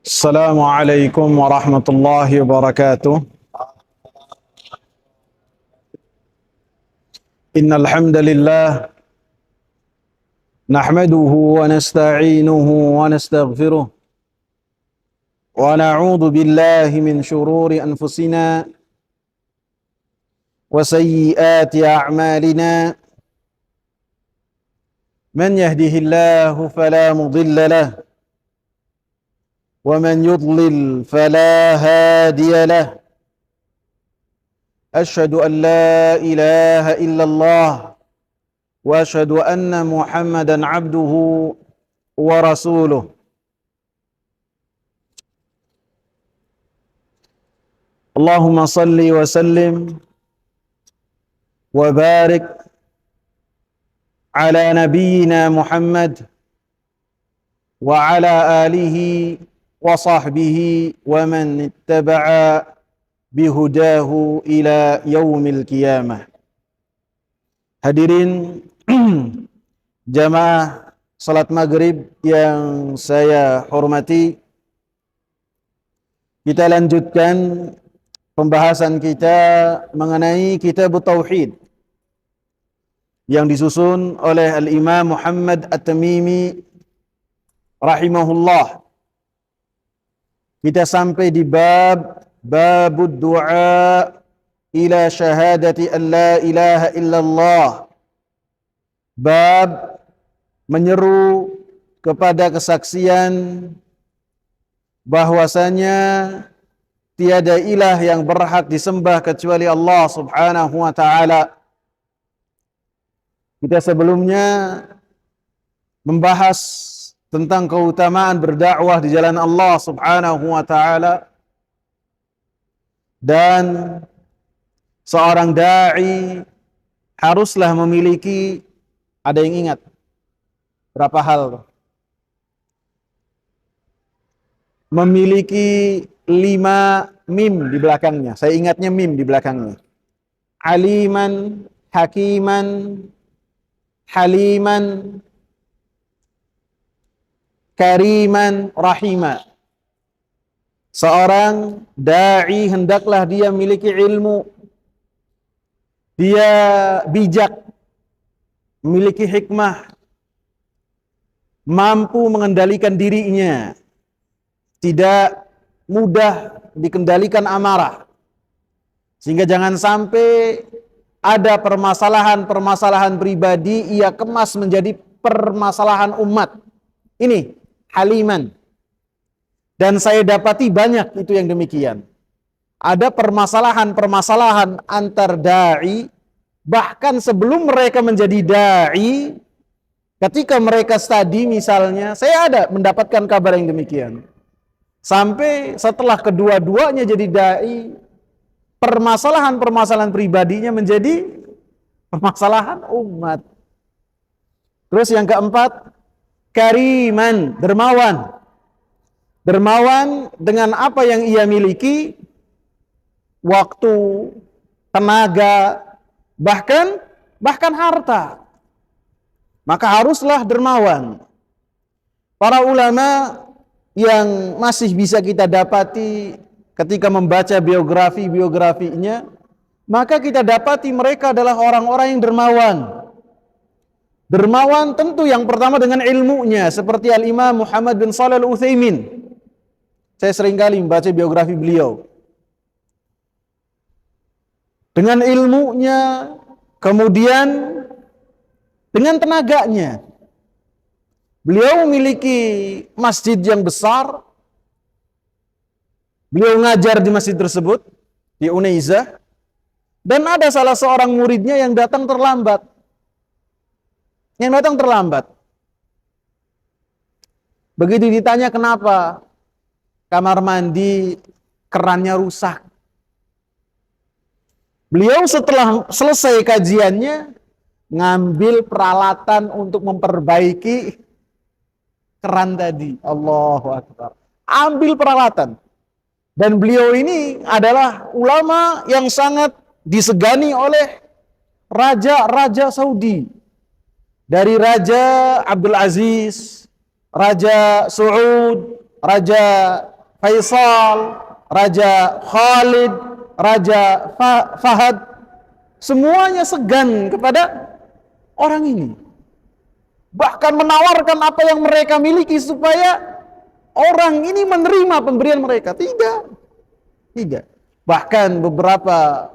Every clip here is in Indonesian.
السلام عليكم ورحمة الله وبركاته. إن الحمد لله نحمده ونستعينه ونستغفره ونعوذ بالله من شرور أنفسنا وسيئات أعمالنا. من يهده الله فلا مضل له ومن يضلل فلا هادي له. أشهد أن لا إله إلا الله وأشهد أن محمدا عبده ورسوله. اللهم صل وسلم وبارك على نبينا محمد وعلى آله وصحبه ومن اتبع bihudahu ila yaumil qiyamah. Hadirin jamaah salat maghrib yang saya hormati, kita lanjutkan pembahasan kita mengenai kitab Tauhid yang disusun oleh Al-Imam Muhammad At-Tamimi rahimahullah. Kita sampai di babud du'a ila syahadati an la ilaha illallah. Bab menyeru kepada kesaksian bahwasanya tiada ilah yang berhak disembah kecuali Allah Subhanahu wa taala. Kita sebelumnya membahas tentang keutamaan berdakwah di jalan Allah Subhanahu wa taala, dan seorang dai haruslah memiliki, ada yang ingat berapa hal? Memiliki 5 mim di belakangnya. Saya ingatnya mim di belakangnya. Aliman, hakiman, haliman, kariman, rahima. Seorang da'i hendaklah dia memiliki ilmu, dia bijak, memiliki hikmah, mampu mengendalikan dirinya, tidak mudah dikendalikan amarah, sehingga jangan sampai ada permasalahan-permasalahan pribadi ia kemas menjadi permasalahan umat. Ini haliman. Dan saya dapati banyak itu yang demikian. Ada permasalahan-permasalahan antar da'i, bahkan sebelum mereka menjadi da'i, ketika mereka studi misalnya, saya ada mendapatkan kabar yang demikian. Sampai setelah kedua-duanya jadi da'i, permasalahan-permasalahan pribadinya menjadi permasalahan umat. Terus yang keempat, kariman, dermawan. Dermawan dengan apa yang ia miliki, waktu, tenaga, bahkan harta. Maka haruslah dermawan. Para ulama yang masih bisa kita dapati ketika membaca biografinya, maka kita dapati mereka adalah orang-orang yang dermawan. Dermawan tentu yang pertama dengan ilmunya, seperti Al-Imam Muhammad bin Shalih Al-Utsaimin. Saya seringkali membaca biografi beliau. Dengan ilmunya, kemudian dengan tenaganya. Beliau memiliki masjid yang besar. Beliau ngajar di masjid tersebut, di Unaizah. Dan ada salah seorang muridnya yang datang terlambat. Begitu ditanya kenapa, kamar mandi kerannya rusak. Beliau setelah selesai kajiannya, ngambil peralatan untuk memperbaiki keran tadi. Allahu Akbar. Ambil peralatan. Dan beliau ini adalah ulama yang sangat disegani oleh raja-raja Saudi. Dari Raja Abdul Aziz, Raja Saud, Raja Faisal, Raja Khalid, Raja Fahad, semuanya segan kepada orang ini. Bahkan menawarkan apa yang mereka miliki supaya orang ini menerima pemberian mereka. Tidak. Bahkan beberapa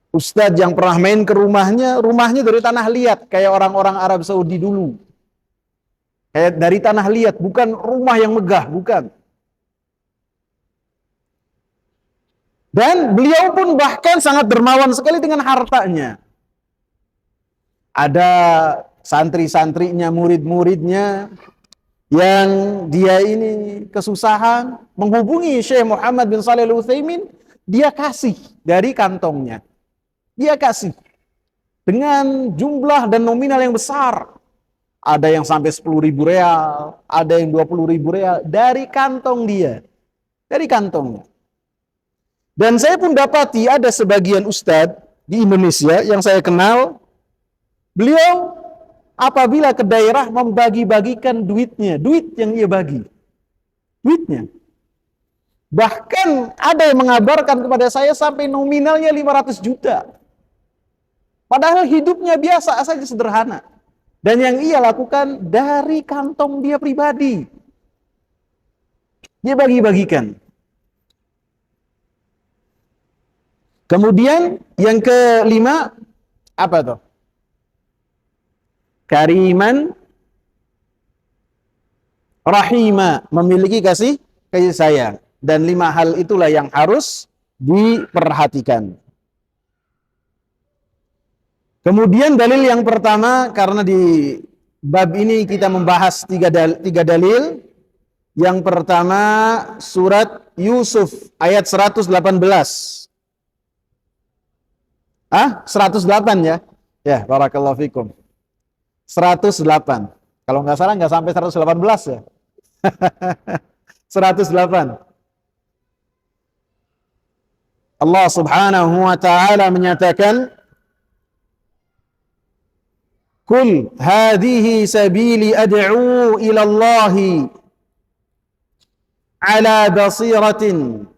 ustadz yang pernah main ke rumahnya dari tanah liat, kayak orang-orang Arab Saudi dulu. Kayak dari tanah liat, bukan rumah yang megah, bukan. Dan beliau pun bahkan sangat dermawan sekali dengan hartanya. Ada santri-santrinya, murid-muridnya, yang dia ini kesusahan, menghubungi Syekh Muhammad bin Shalih Al-Utsaimin, dia kasih dari kantongnya. Dia kasih dengan jumlah dan nominal yang besar. Ada yang sampai 10.000 real, ada yang 20.000 real dari kantong dia. Dari kantongnya. Dan saya pun dapati ada sebagian ustadz di Indonesia yang saya kenal, beliau apabila ke daerah membagi-bagikan duitnya, duit yang ia bagi. Duitnya. Bahkan ada yang mengabarkan kepada saya sampai nominalnya 500 juta. Padahal hidupnya biasa saja, sederhana. Dan yang ia lakukan dari kantong dia pribadi. Dia bagi-bagikan. Kemudian yang kelima, apa tuh? Kariman rahima, memiliki kasih sayang. Dan 5 hal itulah yang harus diperhatikan. Kemudian dalil yang pertama, karena di bab ini kita membahas 3 dalil. Yang pertama surat Yusuf ayat 118. 108 ya? Ya, barakallahu fikum. 108. Kalau nggak salah nggak sampai 118 ya. 108. Allah Subhanahu wa taala menyatakan, "Qul hadhihi sabili ad'u ila Allahi ala basiratin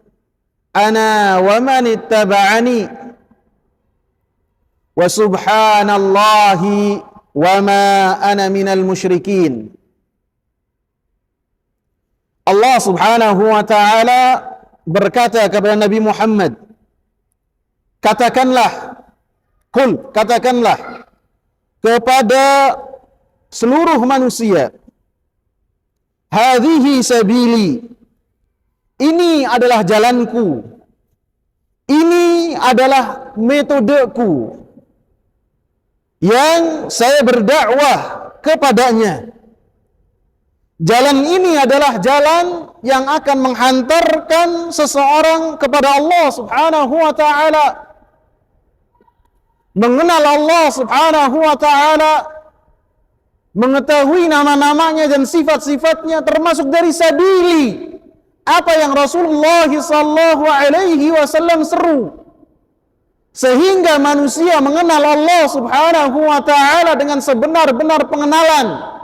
ana wa man ittaba'ani wa subhanallahi wa ma ana minal musyrikin." Allah Subhanahu wa taala berkata kepada Nabi Muhammad, katakanlah, qul, katakanlah kepada seluruh manusia, hadhihi sabili, ini adalah jalanku, ini adalah metodeku yang saya berdakwah kepadanya. Jalan ini adalah jalan yang akan menghantarkan seseorang kepada Allah Subhanahu wa taala, mengenal Allah Subhanahu wa taala, mengetahui nama-namanya dan sifat-sifatnya, termasuk dari sabili, apa yang Rasulullah sallallahu alaihi wasallam seru, sehingga manusia mengenal Allah Subhanahu wa taala dengan sebenar-benar pengenalan.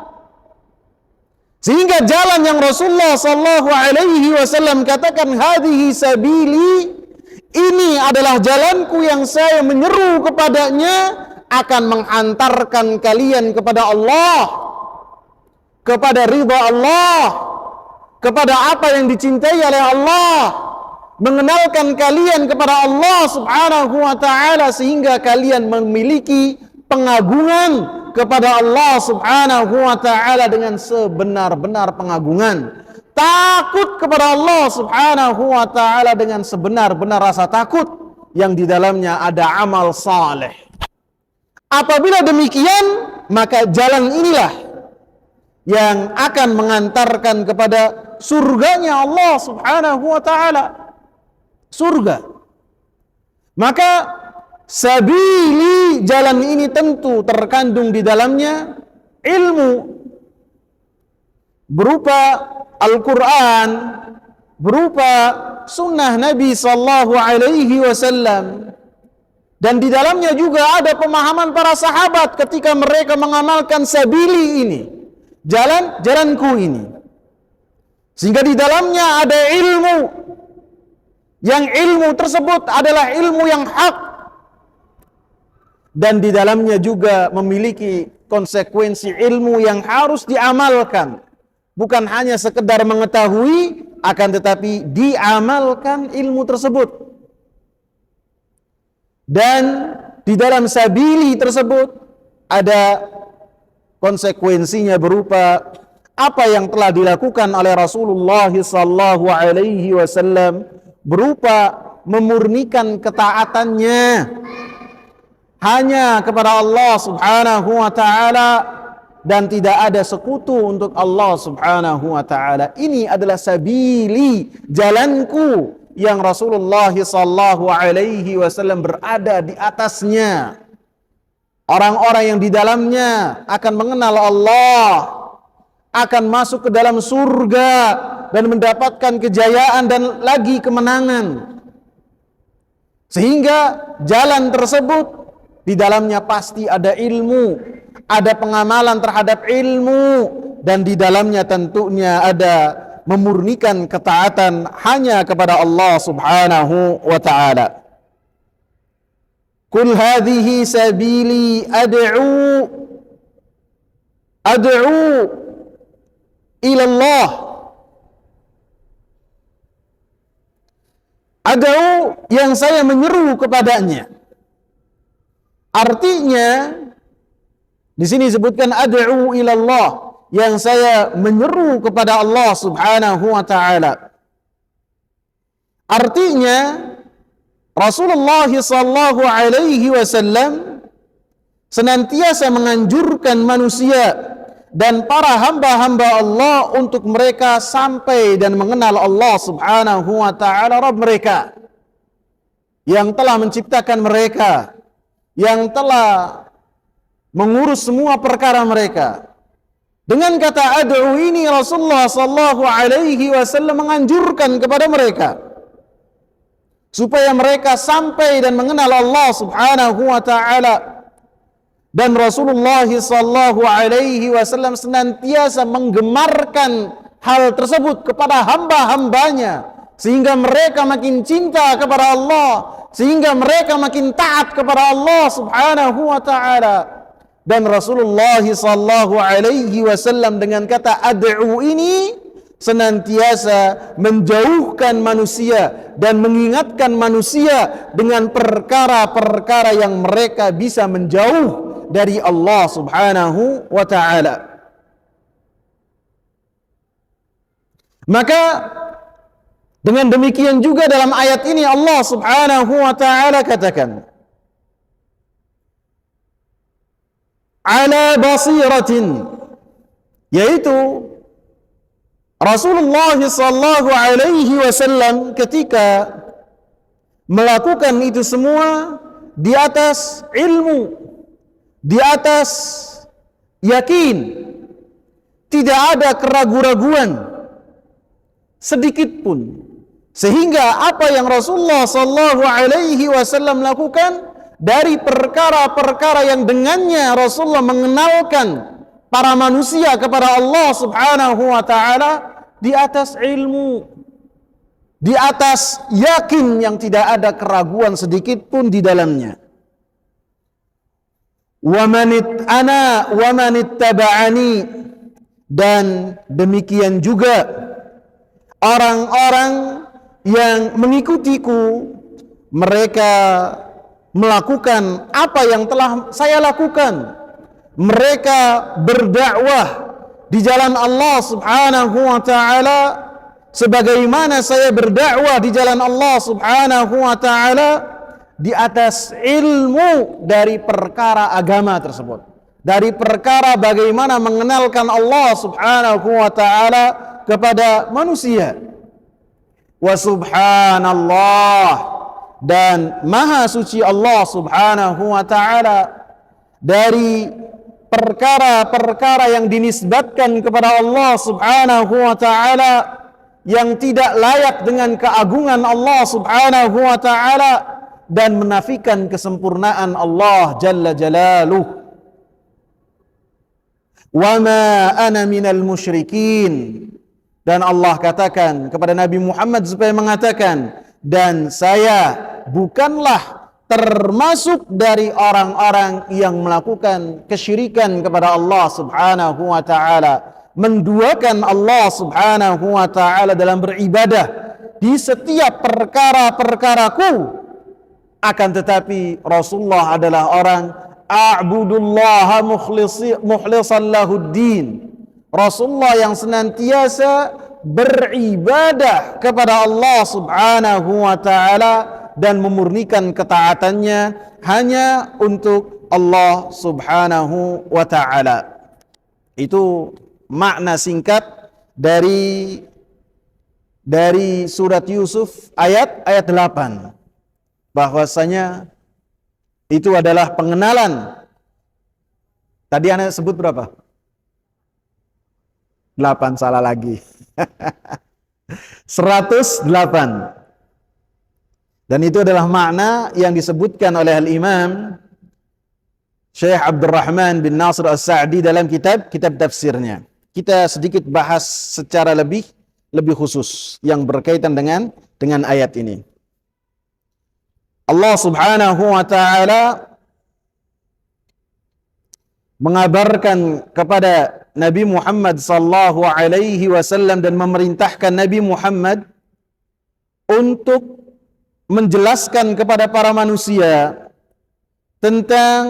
Sehingga jalan yang Rasulullah sallallahu alaihi wasallam katakan, hadhihi sabili, ini adalah jalanku yang saya menyeru kepadanya, akan menghantarkan kalian kepada Allah, kepada ridha Allah, kepada apa yang dicintai oleh Allah, mengenalkan kalian kepada Allah Subhanahu wa taala, sehingga kalian memiliki pengagungan kepada Allah Subhanahu wa taala dengan sebenar-benar pengagungan. Takut kepada Allah Subhanahu wa taala dengan sebenar-benar rasa takut yang di dalamnya ada amal saleh. Apabila demikian, maka jalan inilah yang akan mengantarkan kepada surganya Allah Subhanahu wa taala. Surga. Maka sabili, jalan ini tentu terkandung di dalamnya ilmu berupa Al-Quran, berupa sunnah Nabi sallallahu alaihi wasallam, dan di dalamnya juga ada pemahaman para sahabat ketika mereka mengamalkan sabili ini, jalanku ini. Sehingga di dalamnya ada ilmu, yang ilmu tersebut adalah ilmu yang hak, dan di dalamnya juga memiliki konsekuensi ilmu yang harus diamalkan, bukan hanya sekedar mengetahui, akan tetapi diamalkan ilmu tersebut. Dan di dalam sabili tersebut ada konsekuensinya berupa apa yang telah dilakukan oleh Rasulullah sallallahu alaihi wasallam, berupa memurnikan ketaatannya hanya kepada Allah Subhanahu wa taala dan tidak ada sekutu untuk Allah Subhanahu wa taala. Ini adalah sabili, jalanku yang Rasulullah sallallahu alaihi wasallam berada di atasnya. Orang-orang yang di dalamnya akan mengenal Allah, akan masuk ke dalam surga dan mendapatkan kejayaan dan lagi kemenangan. Sehingga jalan tersebut di dalamnya pasti ada ilmu, ada pengamalan terhadap ilmu, dan di dalamnya tentunya ada memurnikan ketaatan hanya kepada Allah Subhanahu wa ta'ala. Qul hadhihi sabili ad'u ila Allah. Ad'u yang saya menyeru kepadanya. Artinya di sini disebutkan ad'u ila Allah, yang saya menyeru kepada Allah Subhanahu wa taala. Artinya Rasulullah sallallahu alaihi wasallam senantiasa menganjurkan manusia dan para hamba-hamba Allah untuk mereka sampai dan mengenal Allah Subhanahu wa taala, Rabb mereka yang telah menciptakan mereka, yang telah mengurus semua perkara mereka. Dengan kata ad'u ini Rasulullah sallallahu alaihi wasallam menganjurkan kepada mereka supaya mereka sampai dan mengenal Allah Subhanahu wa taala. Dan Rasulullah sallallahu alaihi wasallam senantiasa menggemarkan hal tersebut kepada hamba-hambanya, sehingga mereka makin cinta kepada Allah, sehingga mereka makin taat kepada Allah Subhanahu wa taala. Dan Rasulullah sallallahu alaihi wasallam dengan kata ad'u ini senantiasa menjauhkan manusia dan mengingatkan manusia dengan perkara-perkara yang mereka bisa menjauh dari Allah Subhanahu wa taala. Maka dengan demikian juga dalam ayat ini Allah Subhanahu wa taala katakan, ala basiratin, yaitu Rasulullah sallallahu alaihi wasallam ketika melakukan itu semua di atas ilmu, di atas yakin, tidak ada keraguan-raguan sedikit pun, sehingga apa yang Rasulullah sallallahu alaihi wasallam lakukan dari perkara-perkara yang dengannya Rasulullah mengenalkan para manusia kepada Allah Subhanahu wa taala di atas ilmu, di atas yakin yang tidak ada keraguan sedikit pun di dalamnya. Wa man ittaba'ani, dan demikian juga orang-orang yang mengikutiku, mereka melakukan apa yang telah saya lakukan. Mereka berdakwah di jalan Allah Subhanahu wa taala sebagaimana saya berdakwah di jalan Allah Subhanahu wa taala di atas ilmu dari perkara agama tersebut, dari perkara bagaimana mengenalkan Allah Subhanahu wa taala kepada manusia. Wa subhanallah, dan maha suci Allah Subhanahu wa taala dari perkara-perkara yang dinisbatkan kepada Allah Subhanahu wa taala yang tidak layak dengan keagungan Allah Subhanahu wa taala dan menafikan kesempurnaan Allah Jalla Jalaluh. Wa ma ana minal musyrikin, Dan Allah katakan kepada Nabi Muhammad supaya mengatakan, dan saya bukanlah termasuk dari orang-orang yang melakukan kesyirikan kepada Allah subhanahu wa ta'ala, menduakan Allah subhanahu wa ta'ala dalam beribadah di setiap perkara-perkaraku. Akan tetapi Rasulullah adalah orang a'budullaha mukhlishan lahuddin. Rasulullah yang senantiasa beribadah kepada Allah subhanahu wa ta'ala dan memurnikan ketaatannya hanya untuk Allah subhanahu wa ta'ala. Itu makna singkat dari surat Yusuf ayat 8. Bahwasanya itu adalah pengenalan. Tadi Anda sebut berapa? 8, salah lagi. 108. Dan itu adalah makna yang disebutkan oleh Al-Imam Syekh Abdurrahman bin Nasir As-Sa'di dalam kitab tafsirnya. Kita sedikit bahas secara lebih khusus yang berkaitan dengan ayat ini. Allah subhanahu wa ta'ala mengabarkan kepada Nabi Muhammad sallallahu alaihi wasallam dan memerintahkan Nabi Muhammad untuk menjelaskan kepada para manusia tentang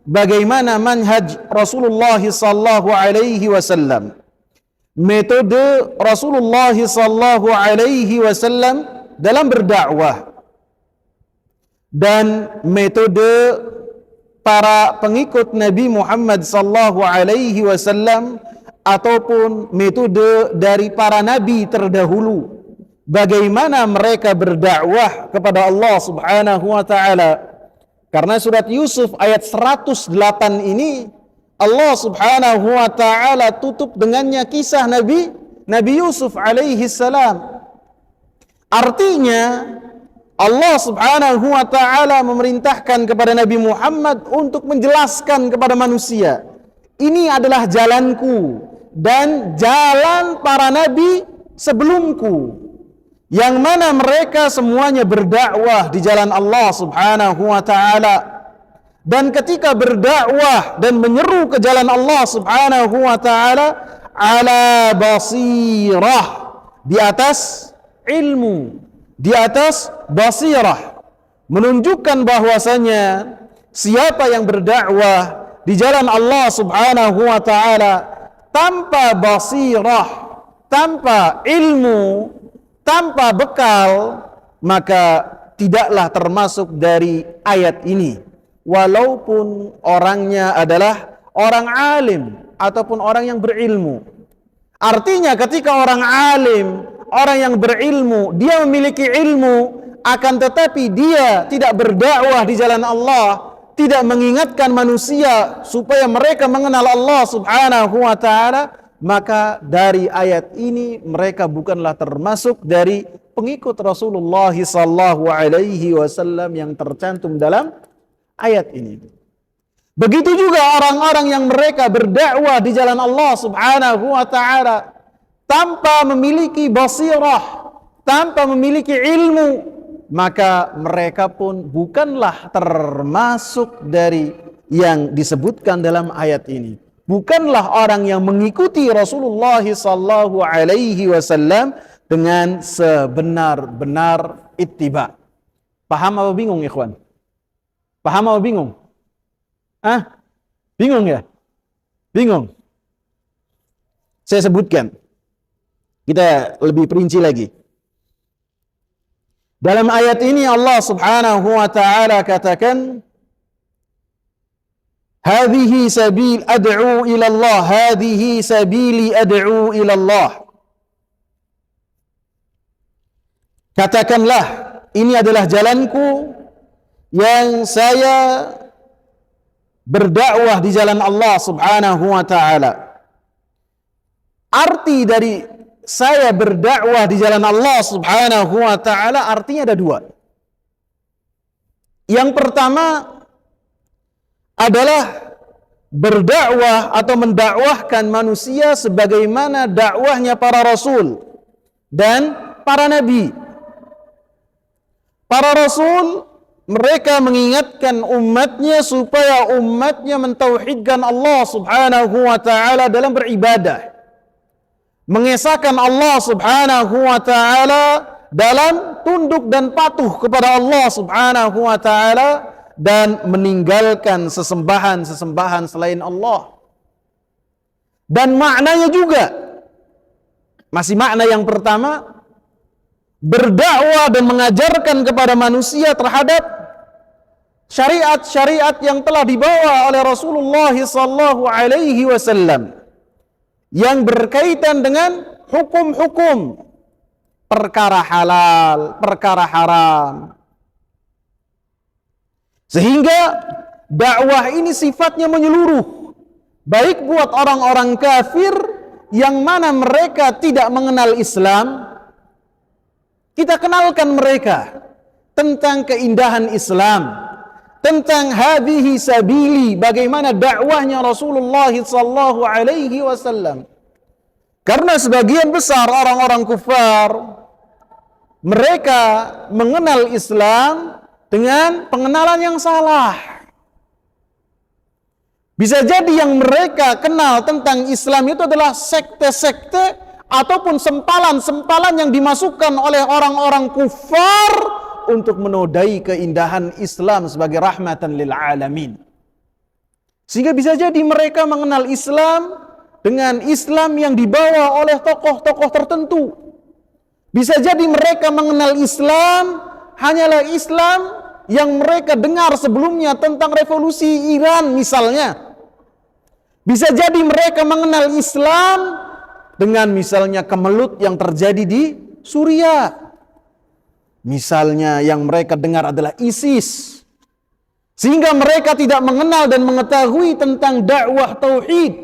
bagaimana manhaj Rasulullah sallallahu alaihi wasallam, metode Rasulullah sallallahu alaihi wasallam dalam berdakwah, dan metode para pengikut Nabi Muhammad sallallahu alaihi wasallam ataupun metode dari para nabi terdahulu, bagaimana mereka berdakwah kepada Allah subhanahu wa ta'ala. Karena surat Yusuf ayat 108 ini Allah subhanahu wa ta'ala tutup dengannya kisah Nabi Yusuf alaihi salam. Artinya Allah subhanahu wa ta'ala memerintahkan kepada Nabi Muhammad untuk menjelaskan kepada manusia, ini adalah jalanku dan jalan para nabi sebelumku, yang mana mereka semuanya berdakwah di jalan Allah subhanahu wa ta'ala. Dan ketika berdakwah dan menyeru ke jalan Allah subhanahu wa ta'ala, ala basirah, di atas ilmu, di atas basirah, menunjukkan bahwasanya siapa yang berdakwah di jalan Allah subhanahu wa ta'ala tanpa basirah, tanpa ilmu, tanpa bekal, maka tidaklah termasuk dari ayat ini, walaupun orangnya adalah orang alim ataupun orang yang berilmu. Artinya ketika orang alim, orang yang berilmu, dia memiliki ilmu, akan tetapi dia tidak berdakwah di jalan Allah, tidak mengingatkan manusia supaya mereka mengenal Allah subhanahu wa ta'ala, maka dari ayat ini mereka bukanlah termasuk dari pengikut Rasulullah sallallahu alaihi wasallam yang tercantum dalam ayat ini. Begitu juga orang-orang yang mereka berdakwah di jalan Allah subhanahu wa ta'ala tanpa memiliki basirah, tanpa memiliki ilmu, maka mereka pun bukanlah termasuk dari yang disebutkan dalam ayat ini. Bukanlah orang yang mengikuti Rasulullah sallallahu alaihi wasallam dengan sebenar-benar ittiba. Paham apa bingung, ikhwan? Paham apa bingung? Bingung ya? Bingung? Saya sebutkan. Kita lebih perinci lagi. Dalam ayat ini Allah subhanahu wa ta'ala katakan, hadhihi sabil ad'u ila Allah, hadhihi sabili ad'u ila Allah. Katakanlah, ini adalah jalanku yang saya berdakwah di jalan Allah subhanahu wa ta'ala. Arti dari saya berdakwah di jalan Allah subhanahu wa ta'ala artinya ada dua. Yang pertama adalah berdakwah atau mendakwahkan manusia sebagaimana dakwahnya para rasul dan para nabi. Para rasul mereka mengingatkan umatnya supaya umatnya mentauhidkan Allah Subhanahu wa taala dalam beribadah. Mengesahkan Allah Subhanahu wa taala dalam tunduk dan patuh kepada Allah Subhanahu wa taala dan meninggalkan sesembahan-sesembahan selain Allah. Dan maknanya juga masih makna yang pertama, berdakwah dan mengajarkan kepada manusia terhadap syariat-syariat yang telah dibawa oleh Rasulullah sallallahu alaihi wasallam yang berkaitan dengan hukum-hukum perkara halal, perkara haram. Sehingga dakwah ini sifatnya menyeluruh, baik buat orang-orang kafir yang mana mereka tidak mengenal Islam, kita kenalkan mereka tentang keindahan Islam, tentang hadhihi sabili, bagaimana dakwahnya Rasulullah sallallahu alaihi wasallam. Karena sebagian besar orang-orang kufar mereka mengenal Islam dengan pengenalan yang salah. Bisa jadi yang mereka kenal tentang Islam itu adalah sekte-sekte ataupun sempalan-sempalan yang dimasukkan oleh orang-orang kufar untuk menodai keindahan Islam sebagai rahmatan lil alamin. Sehingga bisa jadi mereka mengenal Islam dengan Islam yang dibawa oleh tokoh-tokoh tertentu. Bisa jadi mereka mengenal Islam hanyalah Islam yang mereka dengar sebelumnya tentang revolusi Iran misalnya. Bisa jadi mereka mengenal Islam dengan misalnya kemelut yang terjadi di Suriah. Misalnya yang mereka dengar adalah ISIS. Sehingga mereka tidak mengenal dan mengetahui tentang dakwah tauhid.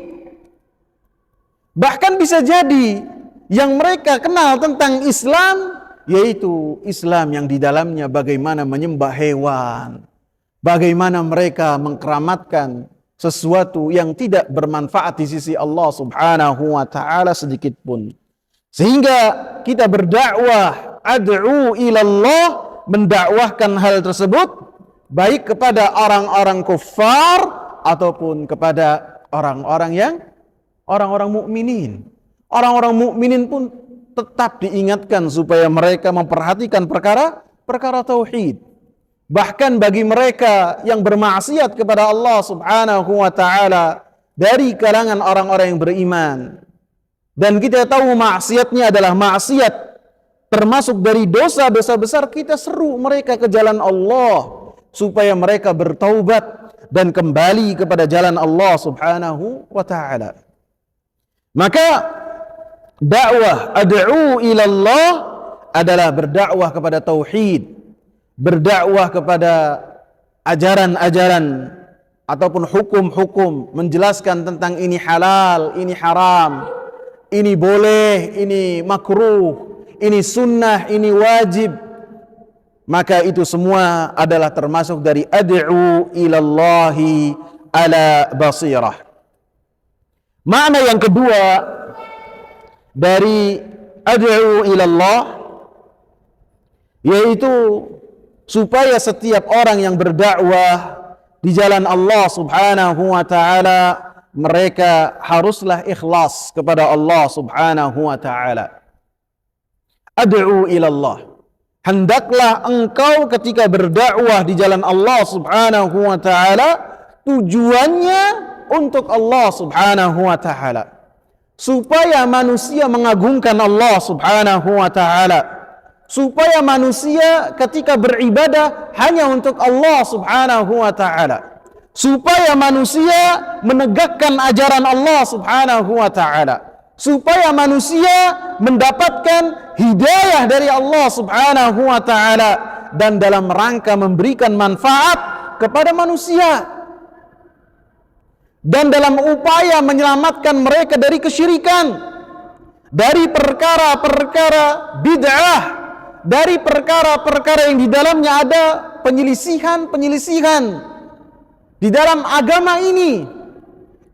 Bahkan bisa jadi yang mereka kenal tentang Islam yaitu Islam yang di dalamnya bagaimana menyembah hewan, bagaimana mereka mengkeramatkan sesuatu yang tidak bermanfaat di sisi Allah Subhanahu wa taala sedikit pun. Sehingga kita berdakwah, ad'u ilallah, mendakwahkan hal tersebut baik kepada orang-orang kufar ataupun kepada orang-orang mukminin. Orang-orang mukminin pun tetap diingatkan supaya mereka memperhatikan perkara tauhid. Bahkan bagi mereka yang bermaksiat kepada Allah Subhanahu wa taala dari kalangan orang-orang yang beriman. Dan kita tahu maksiatnya adalah maksiat termasuk dari dosa-dosa besar, kita seru mereka ke jalan Allah supaya mereka bertaubat dan kembali kepada jalan Allah Subhanahu wa taala. Maka dakwah ad'u ilallah adalah berdakwah kepada tauhid, berdakwah kepada ajaran-ajaran ataupun hukum-hukum, menjelaskan tentang ini halal, ini haram, ini boleh, ini makruh, ini sunnah, ini wajib. Maka itu semua adalah termasuk dari ad'u ilallahi ala basirah. Makna yang kedua dari ad'u ilallah yaitu supaya setiap orang yang berdakwah di jalan Allah Subhanahu wa taala mereka haruslah ikhlas kepada Allah Subhanahu wa taala. Ad'u ilallah, hendaklah engkau ketika berdakwah di jalan Allah Subhanahu wa taala tujuannya untuk Allah Subhanahu wa taala, supaya manusia mengagungkan Allah Subhanahu wa taala, supaya manusia ketika beribadah hanya untuk Allah Subhanahu wa taala, supaya manusia menegakkan ajaran Allah Subhanahu wa taala, supaya manusia mendapatkan hidayah dari Allah Subhanahu wa taala dan dalam rangka memberikan manfaat kepada manusia dan dalam upaya menyelamatkan mereka dari kesyirikan, dari perkara-perkara bid'ah, dari perkara-perkara yang di dalamnya ada penyelisihan di dalam agama ini.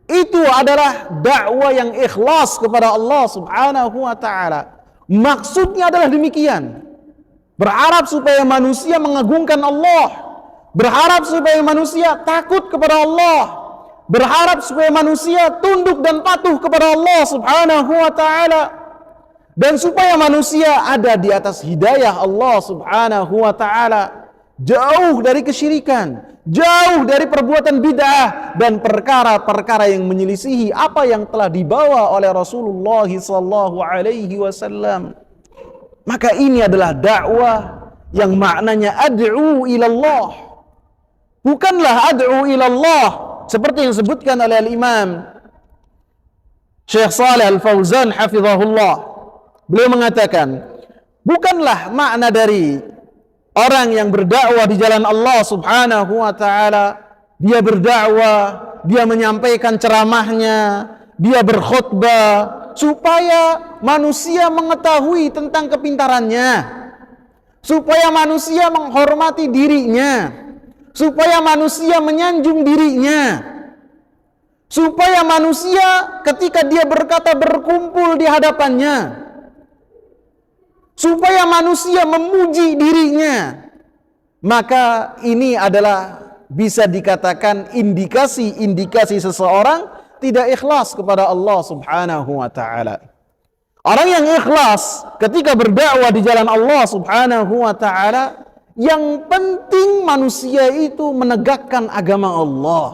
itu adalah dakwah yang ikhlas kepada Allah Subhanahu wa taala. Maksudnya adalah demikian. Berharap supaya manusia mengagungkan Allah, berharap supaya manusia takut kepada Allah, berharap supaya manusia tunduk dan patuh kepada Allah Subhanahu wa taala, dan supaya manusia ada di atas hidayah Allah Subhanahu wa taala, jauh dari kesyirikan, jauh dari perbuatan bid'ah dan perkara-perkara yang menyelisihi apa yang telah dibawa oleh Rasulullah sallallahu alaihi wasallam. Maka ini adalah dakwah yang maknanya ad'u ilallah. Bukanlah ad'u ilallah seperti yang disebutkan oleh Al-Imam Syekh Shalih Al-Fauzan hafizahullah. Beliau mengatakan, bukanlah makna dari orang yang berdakwah di jalan Allah Subhanahu wa taala, dia berdakwah, dia menyampaikan ceramahnya, dia berkhutbah supaya manusia mengetahui tentang kepintarannya, supaya manusia menghormati dirinya, supaya manusia menyanjung dirinya, supaya manusia ketika dia berkata berkumpul di hadapannya, supaya manusia memuji dirinya. Maka ini adalah bisa dikatakan indikasi-indikasi seseorang tidak ikhlas kepada Allah Subhanahu wa taala. Orang yang ikhlas ketika berdakwah di jalan Allah Subhanahu wa taala, yang penting manusia itu menegakkan agama Allah.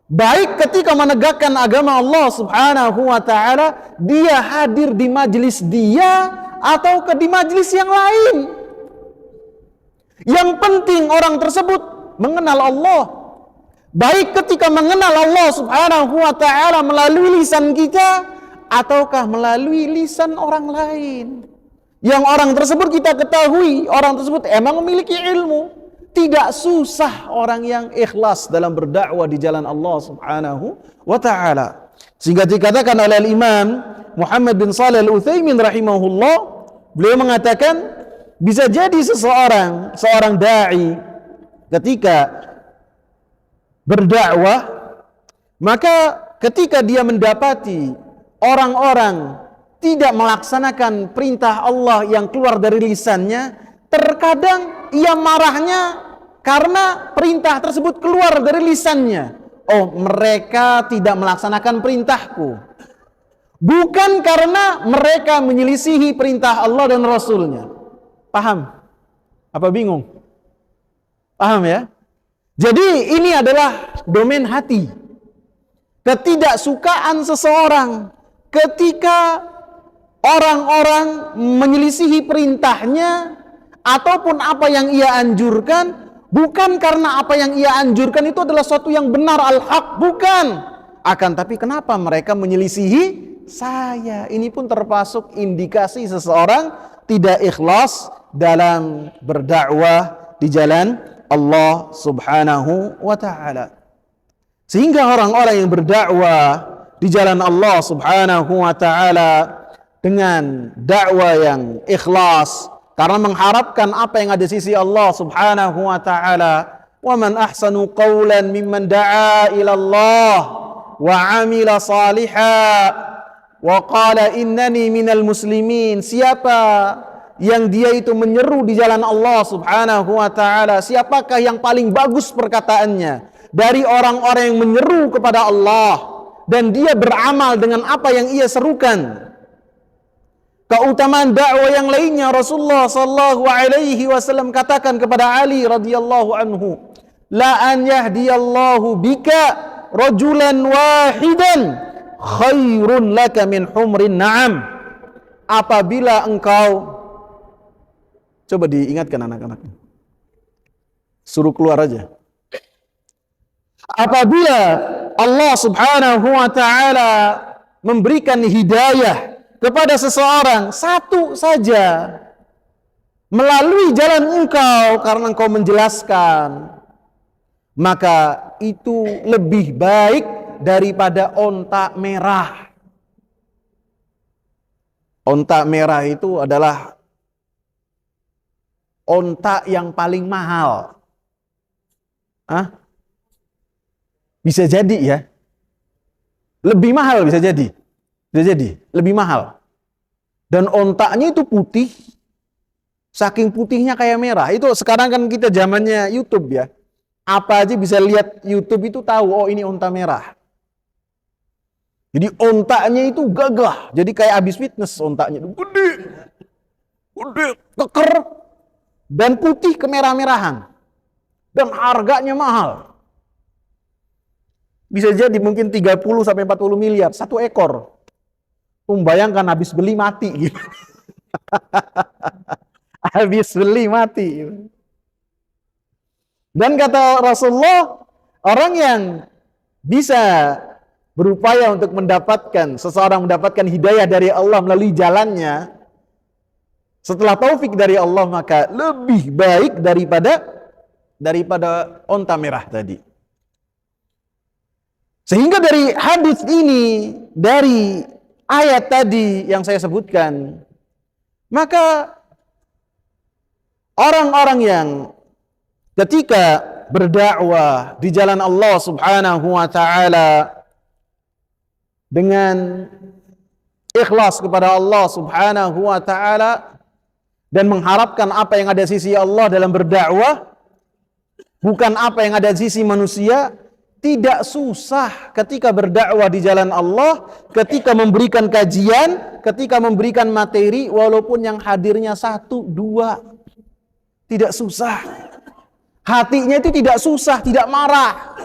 Baik ketika menegakkan agama Allah Subhanahu wa taala, dia hadir di majelis dia atau di majelis yang lain. Yang penting orang tersebut mengenal Allah. Baik ketika mengenal Allah Subhanahu wa taala melalui lisan kita ataukah melalui lisan orang lain. Yang orang tersebut kita ketahui, orang tersebut emang memiliki ilmu. Tidak susah orang yang ikhlas dalam berdakwah di jalan Allah Subhanahu wa taala. Sehingga dikatakan oleh Imam Muhammad bin Shalih Al-Utsaimin rahimahullah, beliau mengatakan bisa jadi seorang dai ketika berdakwah, maka ketika dia mendapati orang-orang tidak melaksanakan perintah Allah yang keluar dari lisannya, terkadang ia marahnya karena perintah tersebut keluar dari lisannya. Oh, mereka tidak melaksanakan perintahku. Bukan karena mereka menyelisihi perintah Allah dan Rasulnya. Paham? Apa bingung? Paham ya? Jadi ini adalah domain hati. Ketidaksukaan seseorang ketika orang-orang menyelisihi perintahnya ataupun apa yang ia anjurkan, bukan karena apa yang ia anjurkan itu adalah suatu yang benar, al-haq, bukan. Akan tapi kenapa mereka menyelisihi saya? Ini pun termasuk indikasi seseorang tidak ikhlas dalam berdakwah di jalan Allah Subhanahu wa ta'ala. Sehingga orang-orang yang berdakwah di jalan Allah Subhanahu wa ta'ala dengan dakwah yang ikhlas karena mengharapkan apa yang ada di sisi Allah Subhanahu wa ta'ala, wa man ahsanu qawlan mimman da'a ila Allah wa 'amila salihan wa qala innani minal muslimin. Siapa yang dia itu menyeru di jalan Allah Subhanahu wa ta'ala, siapakah yang paling bagus perkataannya dari orang-orang yang menyeru kepada Allah dan dia beramal dengan apa yang ia serukan. Keutamaan dakwah yang lainnya, Rasulullah sallallahu alaihi wasallam katakan kepada Ali radhiyallahu anhu, la an yahdiyallahu bika rajulan wahidan khairun laka min humrin na'am. Apabila engkau, coba diingatkan anak-anak, suruh keluar aja. Apabila Allah Subhanahu wa ta'ala memberikan hidayah kepada seseorang satu saja melalui jalan engkau karena engkau menjelaskan, maka itu lebih baik daripada onta merah. Onta merah itu adalah onta yang paling mahal. Bisa jadi ya. Lebih mahal bisa jadi. Bisa jadi, lebih mahal. Dan ontaknya itu putih, saking putihnya kayak merah. Itu sekarang kan kita zamannya YouTube ya. Apa aja bisa lihat YouTube itu tahu, oh ini onta merah. Jadi ontaknya itu gagah, jadi kayak habis fitness ontaknya itu gede, gede, keker, dan putih kemerah-merahan. Dan harganya mahal. Bisa jadi mungkin 30 sampai 40 miliar satu ekor. Bayangkan habis beli mati gitu. Habis beli mati. Dan kata Rasulullah, orang yang bisa berupaya untuk seseorang mendapatkan hidayah dari Allah melalui jalannya, setelah taufik dari Allah, maka lebih baik daripada onta merah tadi. Sehingga dari hadis ini, dari ayat tadi yang saya sebutkan, maka orang-orang yang ketika berdakwah di jalan Allah Subhanahu wa taala dengan ikhlas kepada Allah Subhanahu wa taala dan mengharapkan apa yang ada di sisi Allah dalam berdakwah, bukan apa yang ada di sisi manusia, tidak susah ketika berdakwah di jalan Allah, ketika memberikan kajian, ketika memberikan materi, walaupun yang hadirnya 1, 2, tidak susah. Hatinya itu tidak susah, tidak marah.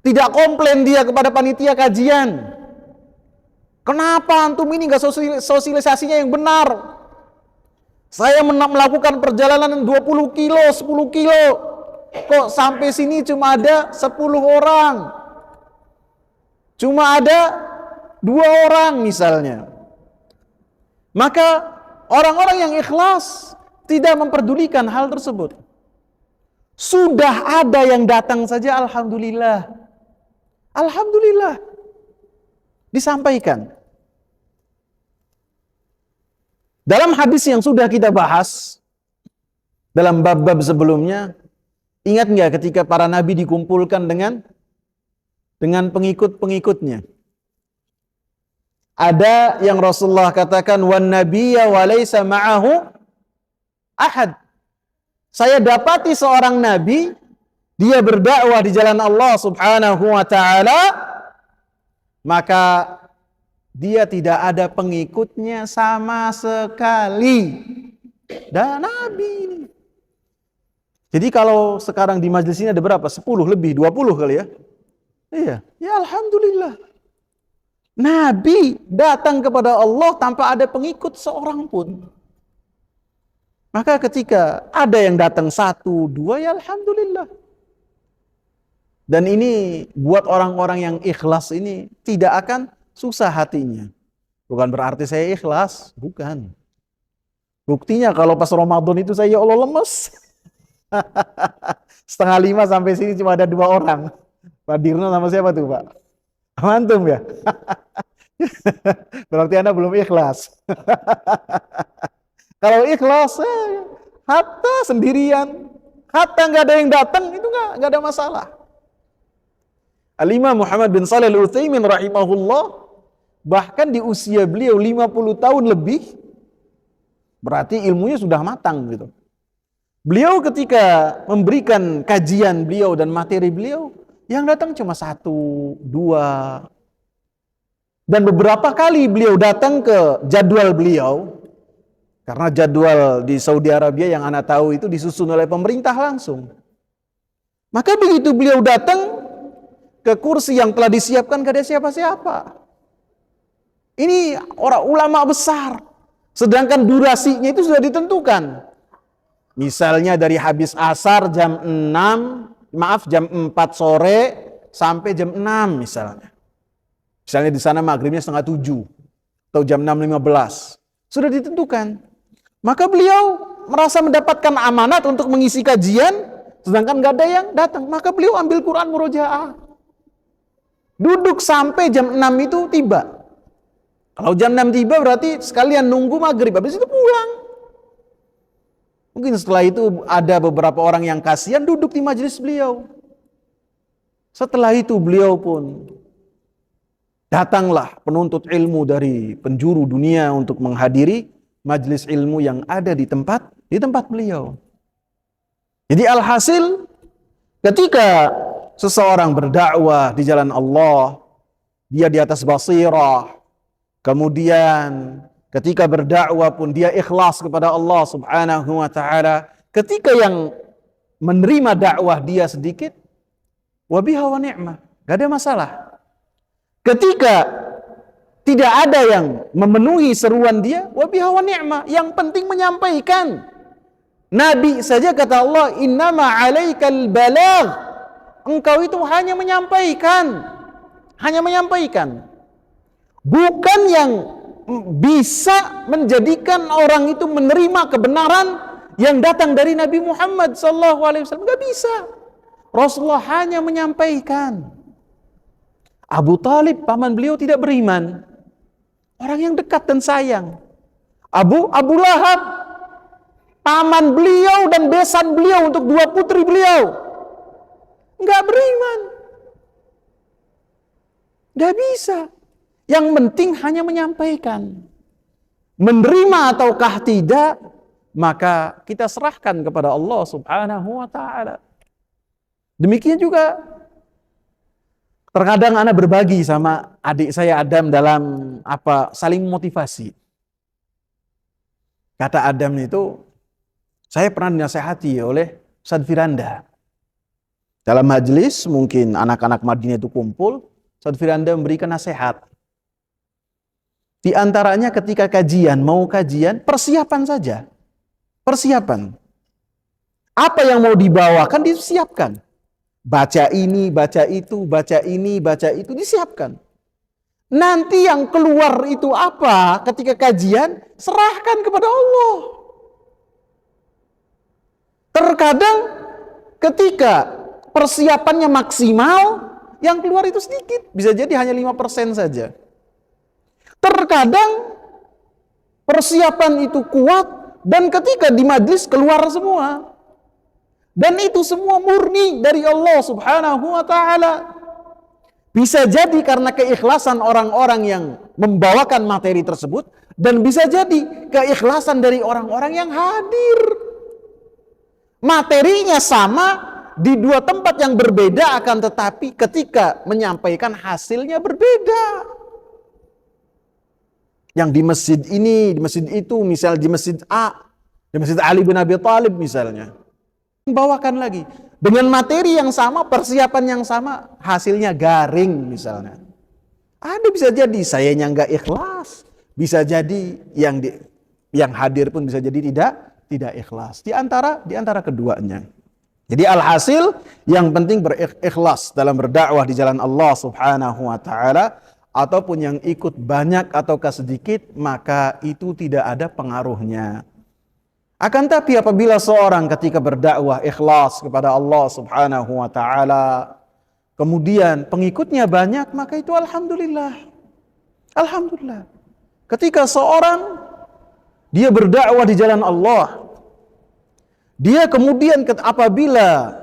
Tidak komplain dia kepada panitia kajian. Kenapa antum ini gak sosialisasinya yang benar? Saya melakukan perjalanan 20 kilo, 10 kilo. Kok sampai sini cuma ada 10 orang? Cuma ada 2 orang misalnya. Maka orang-orang yang ikhlas tidak memperdulikan hal tersebut. Sudah ada yang datang saja, alhamdulillah. Alhamdulillah. Disampaikan. Dalam hadis yang sudah kita bahas, dalam bab-bab sebelumnya, ingat nggak ketika para nabi dikumpulkan dengan pengikut-pengikutnya? Ada yang Rasulullah katakan, wan nabiyya wa laysa ma'ahu ahad. Saya dapati seorang nabi, dia berdakwah di jalan Allah Subhanahu wa taala, maka dia tidak ada pengikutnya sama sekali. Dan nabi ini. Jadi kalau sekarang di majelis ini ada berapa? 10 lebih, 20 kali ya? Iya, ya alhamdulillah. Nabi datang kepada Allah tanpa ada pengikut seorang pun. Maka ketika ada yang datang 1, 2, ya alhamdulillah. Dan ini buat orang-orang yang ikhlas ini tidak akan susah hatinya. Bukan berarti saya ikhlas, bukan. Buktinya kalau pas Ramadan itu saya, ya Allah, lemes. 4:30 sampai sini cuma ada 2 orang. Pak Dirno sama siapa tuh Pak? Antum ya? Berarti Anda belum ikhlas. Kalau ikhlas, hatta sendirian, hatta nggak ada yang datang, itu nggak ada masalah. Al-Imam Muhammad bin Shalih Al-Utsaimin rahimahullah, bahkan di usia beliau 50 tahun lebih, berarti ilmunya sudah matang gitu. Beliau ketika memberikan kajian beliau dan materi beliau, yang datang cuma 1, 2. Dan beberapa kali beliau datang ke jadwal beliau, karena jadwal di Saudi Arabia yang Anda tahu itu disusun oleh pemerintah langsung. Maka begitu beliau datang ke kursi yang telah disiapkan, gak ada siapa-siapa. Ini orang ulama besar. Sedangkan durasinya itu sudah ditentukan. Misalnya dari habis asar jam 4 sore sampai jam 6 misalnya. Misalnya di sana maghribnya 6:30 atau jam 6:15. Sudah ditentukan. Maka beliau merasa mendapatkan amanat untuk mengisi kajian, sedangkan gak ada yang datang. Maka beliau ambil Quran murojaah. Duduk sampai jam 6 itu tiba. Kalau jam 6 tiba berarti sekalian nunggu maghrib, habis itu pulang. Mungkin setelah itu ada beberapa orang yang kasihan duduk di majelis beliau. Setelah itu beliau pun Datanglah penuntut ilmu dari penjuru dunia untuk menghadiri majelis ilmu yang ada di tempat beliau. Jadi alhasil ketika seseorang berdakwah di jalan Allah, dia di atas basirah. Kemudian ketika berdakwah pun dia ikhlas kepada Allah Subhanahu wa taala. Ketika yang menerima dakwah dia sedikit, wa biha wa ni'mah, gak ada masalah. Ketika tidak ada yang memenuhi seruan dia, wa biha wa ni'mah, yang penting menyampaikan. Nabi saja kata Allah, innama 'alaikal balagh, engkau itu hanya menyampaikan. Bukan yang bisa menjadikan orang itu menerima kebenaran yang datang dari Nabi Muhammad SAW. Gak bisa. Rasulullah hanya menyampaikan. Abu Talib, paman beliau, tidak beriman. Orang yang dekat dan sayang. Abu Lahab, paman beliau dan besan beliau untuk 2 putri beliau, nggak beriman. Nggak bisa. Yang penting hanya menyampaikan. Menerima ataukah tidak, maka kita serahkan kepada Allah Subhanahu wa taala. Demikian juga terkadang anak berbagi sama adik saya Adam dalam saling motivasi. Kata Adam itu, saya pernah dinasehati oleh Ustaz Firanda. Dalam majelis mungkin anak-anak Madinah itu kumpul, Ustaz Firanda memberikan nasihat. Di antaranya ketika mau kajian, persiapan saja. Persiapan. Apa yang mau dibawakan disiapkan. Baca ini, baca itu, baca ini, baca itu, disiapkan. Nanti yang keluar itu apa ketika kajian, serahkan kepada Allah. Terkadang ketika persiapannya maksimal, yang keluar itu sedikit. Bisa jadi hanya 5% saja. Terkadang persiapan itu kuat dan ketika di majlis keluar semua. Dan itu semua murni dari Allah Subhanahu wa taala. Bisa jadi karena keikhlasan orang-orang yang membawakan materi tersebut, dan bisa jadi keikhlasan dari orang-orang yang hadir. Materinya sama di 2 tempat yang berbeda, akan tetapi ketika menyampaikan hasilnya berbeda. Yang di masjid ini, di masjid itu, misal di masjid A, di masjid Ali bin Abi Thalib misalnya, membawakan lagi dengan materi yang sama, persiapan yang sama, hasilnya garing misalnya. Ada bisa jadi sayanya nggak ikhlas, bisa jadi yang hadir pun bisa jadi tidak ikhlas. Di antara keduanya. Jadi alhasil yang penting berikhlas dalam berdakwah di jalan Allah Subhanahu wa taala, ataupun yang ikut banyak ataukah sedikit, maka itu tidak ada pengaruhnya. Akan tapi apabila seorang ketika berdakwah ikhlas kepada Allah Subhanahu wa taala, kemudian pengikutnya banyak, maka itu alhamdulillah. Alhamdulillah. Ketika seorang dia berdakwah di jalan Allah, dia kemudian apabila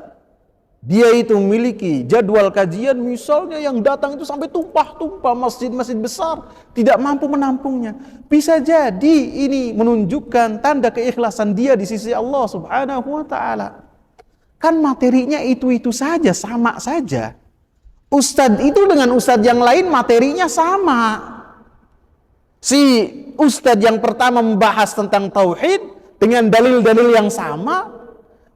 dia itu memiliki jadwal kajian misalnya yang datang itu sampai tumpah-tumpah, masjid-masjid besar tidak mampu menampungnya, bisa jadi ini menunjukkan tanda keikhlasan dia di sisi Allah Subhanahu wa taala. Kan materinya itu-itu saja, sama saja. Ustadz itu dengan ustadz yang lain materinya sama. Si ustadz yang pertama membahas tentang tauhid dengan dalil-dalil yang sama.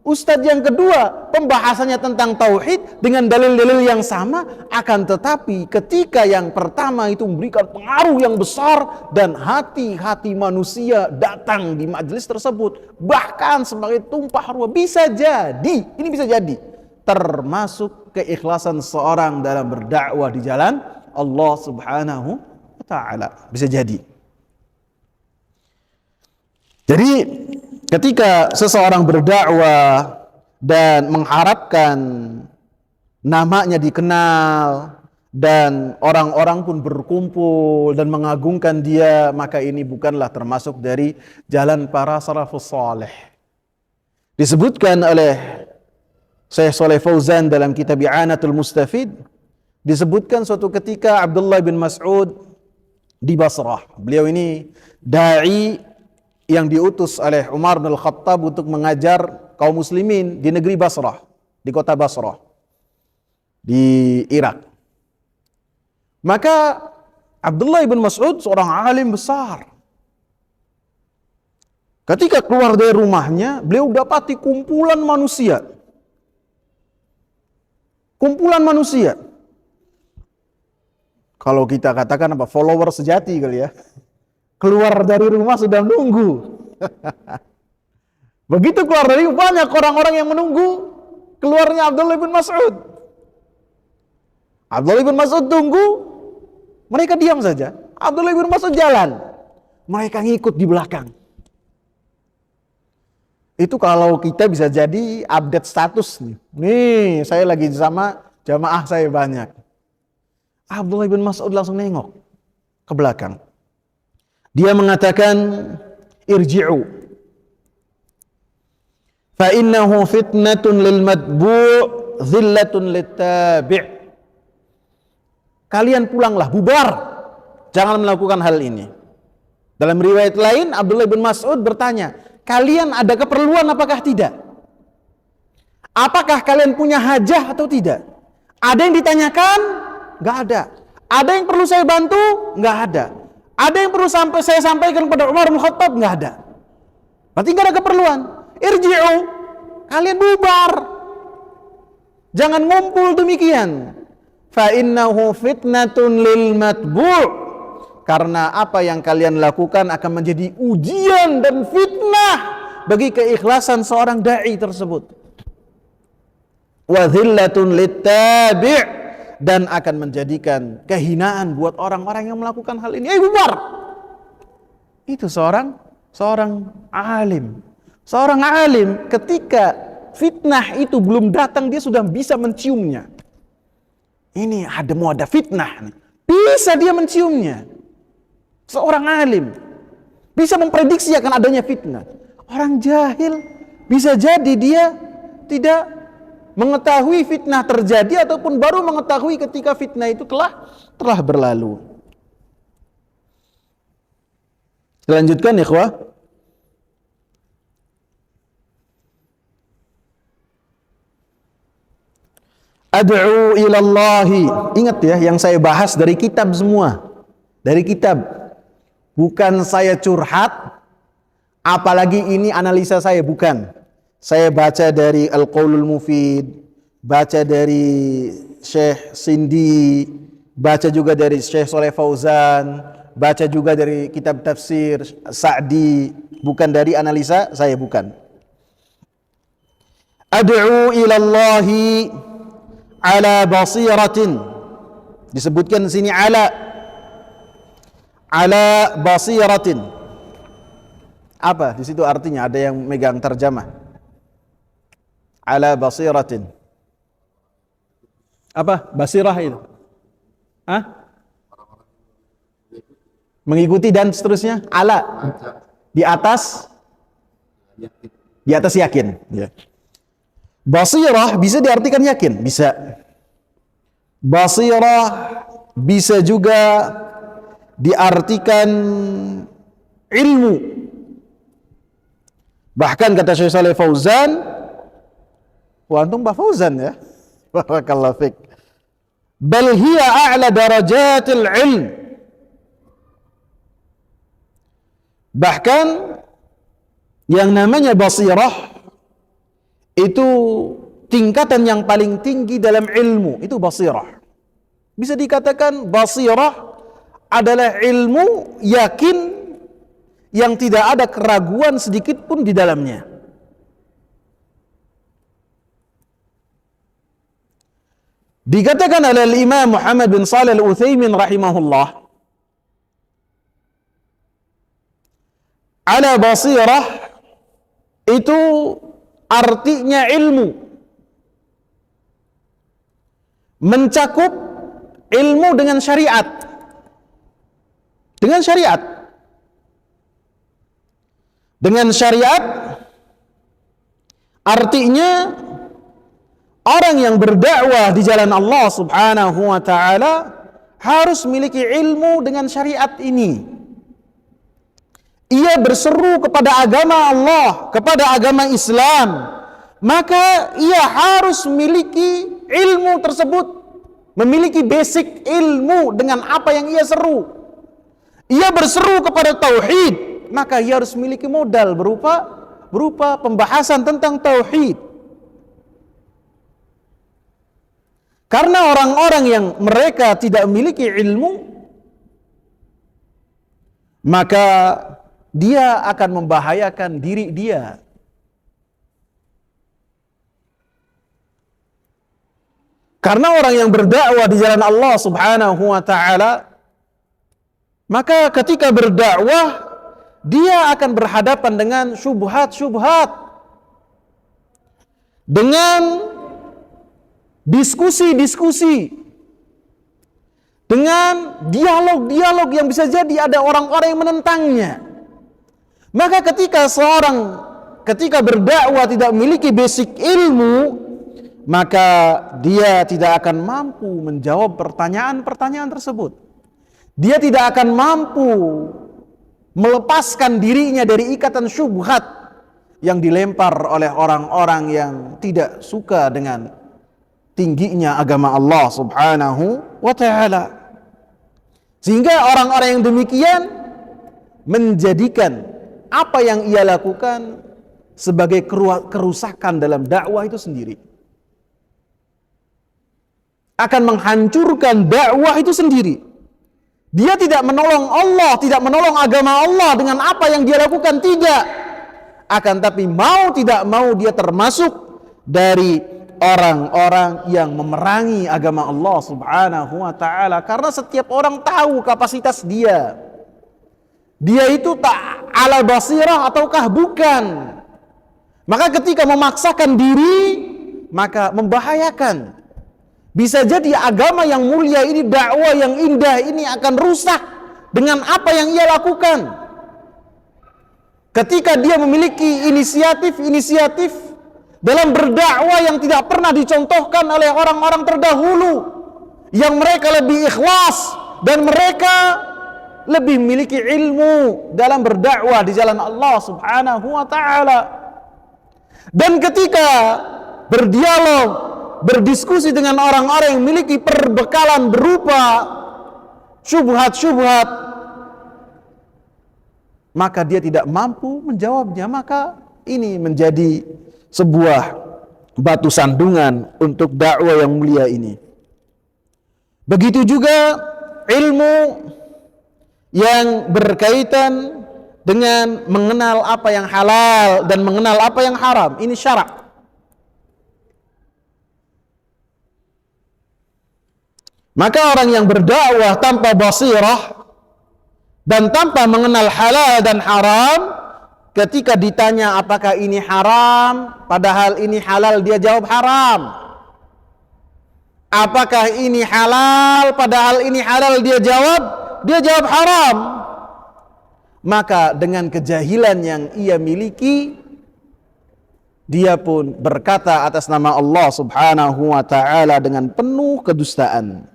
Ustadz yang kedua pembahasannya tentang tauhid dengan dalil-dalil yang sama, akan tetapi ketika yang pertama itu memberikan pengaruh yang besar dan hati-hati manusia datang di majelis tersebut, bahkan sebagai tumpah ruah, bisa jadi termasuk keikhlasan seorang dalam berdakwah di jalan Allah Subhanahu wa taala. Bisa jadi. Jadi ketika seseorang berdakwah dan mengharapkan namanya dikenal dan orang-orang pun berkumpul dan mengagungkan dia, maka ini bukanlah termasuk dari jalan para salafus saleh. Disebutkan oleh Syekh Shalih Fauzan dalam kitab I'anatul Mustafid, Disebutkan suatu ketika Abdullah bin Mas'ud di Basrah. Beliau ini dai yang diutus oleh Umar bin Al-Khattab untuk mengajar kaum muslimin di negeri Basrah, di kota Basrah, di Irak. Maka Abdullah bin Mas'ud seorang alim besar. Ketika keluar dari rumahnya, beliau dapati kumpulan manusia. Kumpulan manusia. Kalau kita katakan apa, follower sejati kali ya. Keluar dari rumah sudah menunggu. Begitu keluar dari rumah, banyak orang-orang yang menunggu keluarnya Abdullah bin Mas'ud. Abdullah bin Mas'ud tunggu, mereka diam saja. Abdullah bin Mas'ud jalan, mereka ngikut di belakang. Itu kalau kita bisa jadi update status nih. Nih, saya lagi sama jamaah saya banyak. Abdullah bin Mas'ud langsung nengok ke belakang. Dia mengatakan, irji'u. Fa innahu fitnatun lil matbu' dhillatun littabi'. Kalian pulanglah, bubar. Jangan melakukan hal ini. Dalam riwayat lain, Abdullah bin Mas'ud bertanya, kalian ada keperluan apakah tidak? Apakah kalian punya hajah atau tidak? Ada yang ditanyakan? Gak ada. Ada yang perlu saya bantu? Gak ada. Ada yang perlu saya sampaikan kepada Umar bin Khattab? Gak ada. Berarti gak ada keperluan. Irji'u. Kalian bubar. Jangan ngumpul demikian. Fa innahu fitnatun lil matbu'. Karena apa yang kalian lakukan akan menjadi ujian dan fitnah bagi keikhlasan seorang dai tersebut. Wa dhillatun littabi'. Dan akan menjadikan kehinaan buat orang-orang yang melakukan hal ini. Bubar. Itu seorang alim. Seorang alim ketika fitnah itu belum datang, dia sudah bisa menciumnya. Ini mau ada fitnah nih. Bisa dia menciumnya. Seorang alim bisa memprediksi akan adanya fitnah. Orang jahil bisa jadi dia tidak mengetahui fitnah terjadi ataupun baru mengetahui ketika fitnah itu telah berlalu. Selanjutkan ikhwah. Ad'u ilallahi. Ingat ya, yang saya bahas dari kitab semua. Dari kitab. Bukan saya curhat, apalagi ini analisa saya, bukan. Saya baca dari Al-Qaulul Mufid, baca dari Syekh Sindi, baca juga dari Syekh Shalih Fauzan, baca juga dari kitab tafsir Sa'di, bukan dari analisa saya, bukan. Ad'u ilallahi ala basiratin. Disebutkan di sini ala basiratin. Apa di situ artinya? Ada yang megang terjemah. Ala basiratin. Apa basirah itu? Mengikuti dan seterusnya. Ala di atas yakin ya. Basirah bisa diartikan yakin, bisa. Basirah bisa juga diartikan ilmu. Bahkan kata Syekh Shalih Fauzan, antum Pak Fauzan ya. Barakallahu fik. Bal hiya a'la darajatil ilm. Bahkan yang namanya basirah itu tingkatan yang paling tinggi dalam ilmu, itu basirah. Bisa dikatakan basirah adalah ilmu yakin yang tidak ada keraguan sedikit pun di dalamnya. Dikatakan oleh Imam Muhammad bin Shalih Al-Utsaimin rahimahullah, ala basirah itu artinya ilmu, mencakup ilmu dengan syariat. Dengan syariat. Dengan syariat artinya orang yang berdakwah di jalan Allah Subhanahu wa taala harus memiliki ilmu dengan syariat ini. Ia berseru kepada agama Allah, kepada agama Islam, maka ia harus memiliki ilmu tersebut, memiliki basic ilmu dengan apa yang ia seru. Ia berseru kepada tauhid, maka ia harus memiliki modal berupa pembahasan tentang tauhid. Karena orang-orang yang mereka tidak memiliki ilmu, maka dia akan membahayakan diri dia. Karena orang yang berdakwah di jalan Allah Subhanahu wa taala, maka ketika berdakwah dia akan berhadapan dengan syubhat-syubhat, dengan diskusi-diskusi, dengan dialog-dialog yang bisa jadi ada orang-orang yang menentangnya. Maka ketika berdakwah tidak memiliki basic ilmu, maka dia tidak akan mampu menjawab pertanyaan-pertanyaan tersebut. Dia tidak akan mampu melepaskan dirinya dari ikatan syubhat yang dilempar oleh orang-orang yang tidak suka dengan tingginya agama Allah Subhanahu wa ta'ala. Sehingga orang-orang yang demikian menjadikan apa yang ia lakukan sebagai kerusakan dalam dakwah itu sendiri. Akan menghancurkan dakwah itu sendiri. Dia tidak menolong Allah, tidak menolong agama Allah dengan apa yang dia lakukan, tidak. Akan tapi mau tidak mau dia termasuk dari orang-orang yang memerangi agama Allah Subhanahu wa ta'ala. Karena setiap orang tahu kapasitas dia. Dia itu tak ala basirah ataukah bukan. Maka ketika memaksakan diri, maka membahayakan. Bisa jadi agama yang mulia ini, dakwah yang indah ini akan rusak dengan apa yang ia lakukan. Ketika dia memiliki inisiatif dalam berdakwah yang tidak pernah dicontohkan oleh orang-orang terdahulu, yang mereka lebih ikhlas dan mereka lebih memiliki ilmu dalam berdakwah di jalan Allah Subhanahu wa ta'ala. Dan ketika berdialog, berdiskusi dengan orang-orang yang memiliki perbekalan berupa syubhat-syubhat, maka dia tidak mampu menjawabnya, maka ini menjadi sebuah batu sandungan untuk dakwah yang mulia ini. Begitu juga ilmu yang berkaitan dengan mengenal apa yang halal dan mengenal apa yang haram. Ini syarak. Maka orang yang berdakwah tanpa basirah dan tanpa mengenal halal dan haram, ketika ditanya apakah ini haram, padahal ini halal, dia jawab haram. Apakah ini halal, padahal ini halal, dia jawab haram. Maka dengan kejahilan yang ia miliki, dia pun berkata atas nama Allah Subhanahu wa ta'ala dengan penuh kedustaan.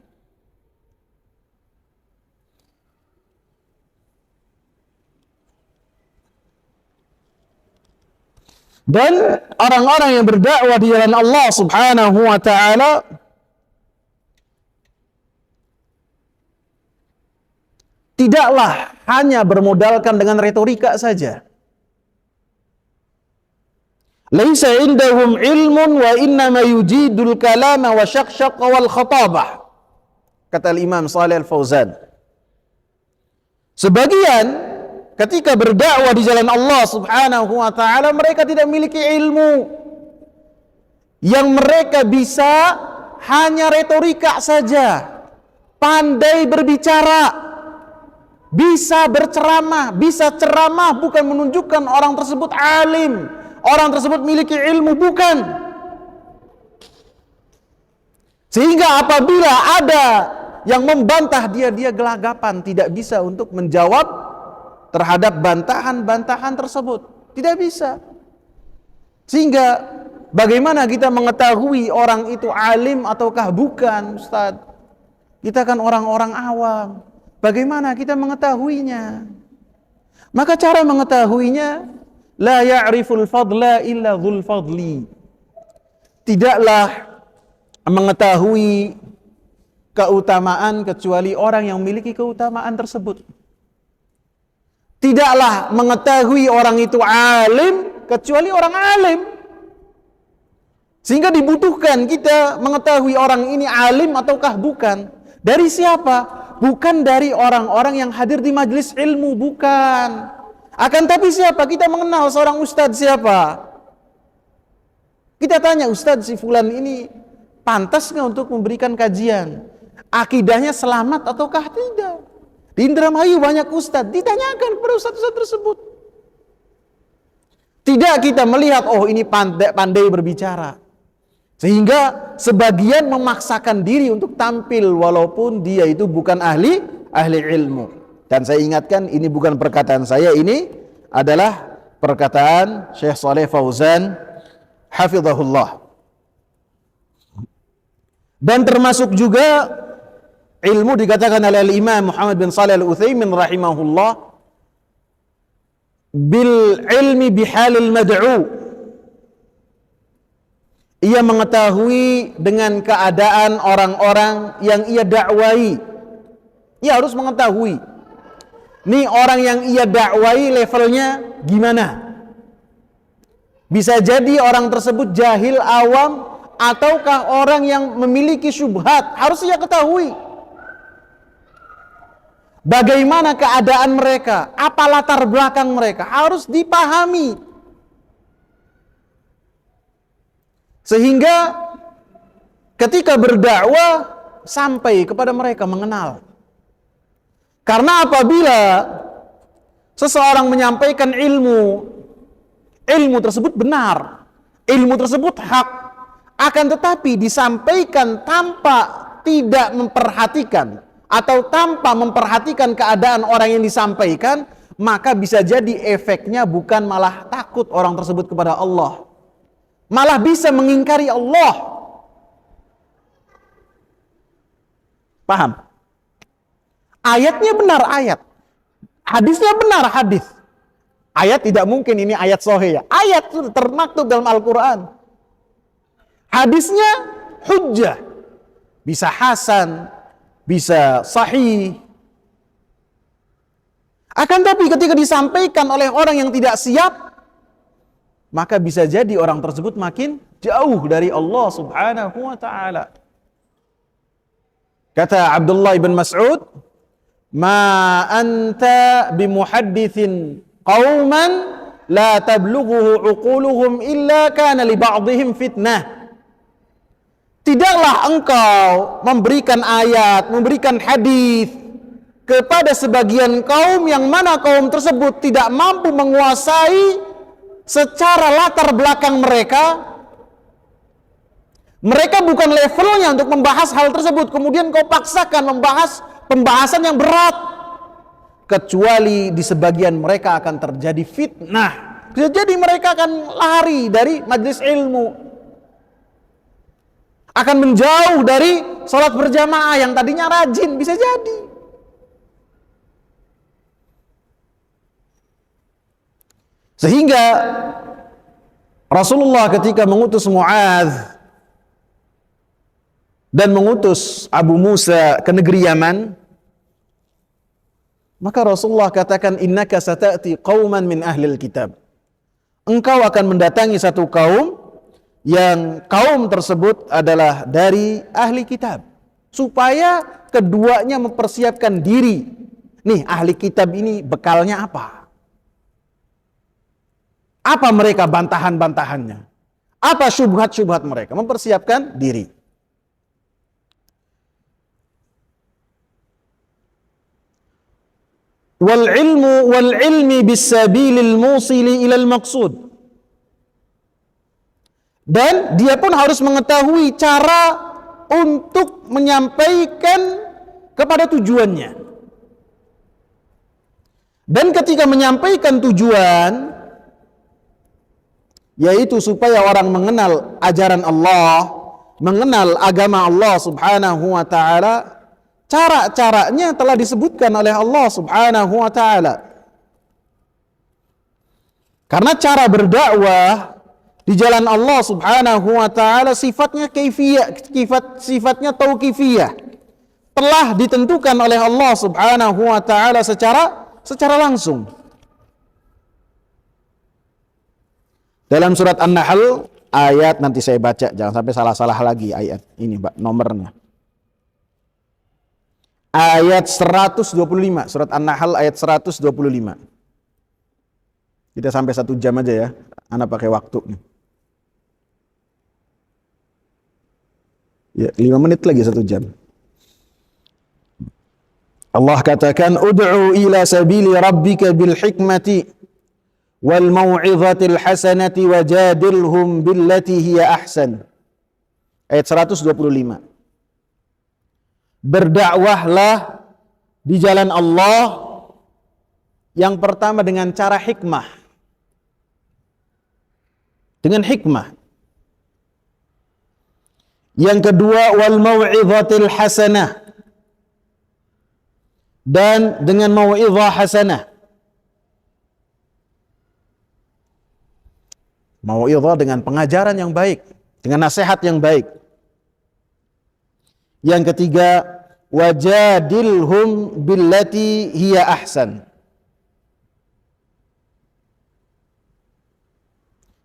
Dan orang-orang yang berdakwah di jalan Allah Subhanahu wa ta'ala tidaklah hanya bermodalkan dengan retorika saja. Laisa indahum ilmun wa innama yujidul kalama wa syaqsyaq wal khatabah, kata Imam Shalih Al-Fauzan. Sebagian ketika berdakwah di jalan Allah Subhanahu wa ta'ala, mereka tidak memiliki ilmu. Yang mereka bisa hanya retorika saja, pandai berbicara, bisa berceramah, bisa ceramah, bukan menunjukkan orang tersebut alim, orang tersebut memiliki ilmu, bukan. Sehingga apabila ada yang membantah dia gelagapan, tidak bisa untuk menjawab terhadap bantahan-bantahan tersebut, tidak bisa. Sehingga Bagaimana kita mengetahui orang itu alim ataukah bukan, Ustaz? Kita kan orang-orang awam. Bagaimana kita mengetahuinya? Maka cara mengetahuinya, la ya'riful fadla illa dzul fadli. Tidaklah mengetahui keutamaan kecuali orang yang memiliki keutamaan tersebut. Tidaklah mengetahui orang itu alim kecuali orang alim. Sehingga dibutuhkan kita mengetahui orang ini alim ataukah bukan. Dari siapa? Bukan dari orang-orang yang hadir di majelis ilmu, bukan. Akan tapi siapa? Kita mengenal seorang ustadz siapa? Kita tanya, ustadz si fulan ini pantas nggak untuk memberikan kajian? Akidahnya selamat ataukah tidak? Di Indramayu banyak ustadz, ditanyakan kepada ustadz-ustadz tersebut. Tidak kita melihat, oh ini pandai berbicara. Sehingga sebagian memaksakan diri untuk tampil walaupun dia itu bukan ahli ilmu. Dan saya ingatkan, ini bukan perkataan saya, ini adalah perkataan Syekh Shalih Fauzan hafizahullah. Dan termasuk juga ilmu dikatakan oleh Imam Muhammad bin Shalih Al-Utsaimin rahimahullah, bil ilmi bihalil mad'u. Ia mengetahui dengan keadaan orang-orang yang ia dakwai. Ia harus mengetahui, nih orang yang ia dakwai levelnya gimana. Bisa jadi orang tersebut jahil awam ataukah orang yang memiliki syubhat, harus ia ketahui. Bagaimana keadaan mereka, apa latar belakang mereka, harus dipahami. Sehingga ketika berdakwah sampai kepada mereka mengenal. Karena apabila seseorang menyampaikan ilmu tersebut benar, ilmu tersebut hak, akan tetapi disampaikan tanpa tidak memperhatikan atau tanpa memperhatikan keadaan orang yang disampaikan, maka bisa jadi efeknya bukan malah takut orang tersebut kepada Allah, malah bisa mengingkari Allah. Paham? Ayatnya benar ayat, hadisnya benar hadis. Ayat tidak mungkin ini ayat sahih ya. Ayat sudah termaktub dalam Al-Quran. Hadisnya hujjah, bisa hasan, bisa sahih. Akan tapi ketika disampaikan oleh orang yang tidak siap, maka bisa jadi orang tersebut makin jauh dari Allah Subhanahu wa ta'ala. Kata Abdullah ibn Mas'ud, "Ma anta bimuhaddithin qauman la tablughuhu uquluhum illa kana li ba'dihim fitnah." Tidaklah engkau memberikan ayat, memberikan hadis kepada sebagian kaum yang mana kaum tersebut tidak mampu menguasai secara latar belakang mereka. Mereka bukan levelnya untuk membahas hal tersebut, kemudian kau paksakan membahas pembahasan yang berat, kecuali di sebagian mereka akan terjadi fitnah. Bisa jadi mereka akan lari dari majelis ilmu, akan menjauh dari sholat berjamaah yang tadinya rajin, bisa jadi. Sehingga Rasulullah ketika mengutus Mu'adz dan mengutus Abu Musa ke negeri Yaman, maka Rasulullah katakan, innaka sata'ti qauman min ahlil kitab. Engkau akan mendatangi satu kaum yang kaum tersebut adalah dari ahli kitab. Supaya keduanya mempersiapkan diri. Nih, ahli kitab ini bekalnya apa? Apa mereka bantahan-bantahannya? Apa syubhat-syubhat mereka? Mempersiapkan diri. Wal ilmi bisabilil musili ilal maqsud. Dan dia pun harus mengetahui cara untuk menyampaikan kepada tujuannya. Dan ketika menyampaikan tujuan, yaitu supaya orang mengenal ajaran Allah, mengenal agama Allah Subhanahu wa taala. Cara-caranya telah disebutkan oleh Allah Subhanahu wa taala. Karena cara berdakwah di jalan Allah Subhanahu wa taala sifatnya kaifiyah, sifatnya tauqifiyah. Telah ditentukan oleh Allah Subhanahu wa taala secara langsung. Dalam surat An-Nahl ayat, nanti saya baca, jangan sampai salah-salah lagi ayat ini, Mbak, nomornya. Ayat 125, surat An-Nahl ayat 125. Kita sampai 1 jam aja ya, Anda pakai waktu. Ya, 5 menit lagi 1 jam. Allah katakan, ud'u ila sabili rabbika bil hikmati wal mau'izatil hasanati wajadilhum billati hiya ahsan. Ayat 125. Berdakwahlah di jalan Allah yang pertama dengan cara hikmah. Dengan hikmah. Yang kedua wal mau'izatil hasanah. Dan dengan mau'izah hasanah. Mau'izah dengan pengajaran yang baik, dengan nasihat yang baik. Yang ketiga, wajadilhum billati hiya ahsan.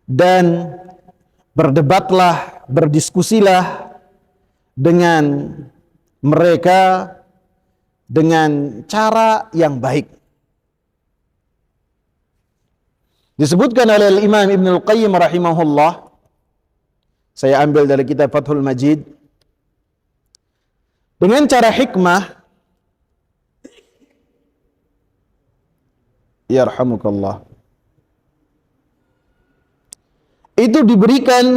Dan berdebatlah, berdiskusilah dengan mereka dengan cara yang baik. Disebutkan oleh Imam Ibn Al-Qayyim rahimahullah, saya ambil dari kitab Fathul Majid, dengan cara hikmah, yarhamukallah, itu diberikan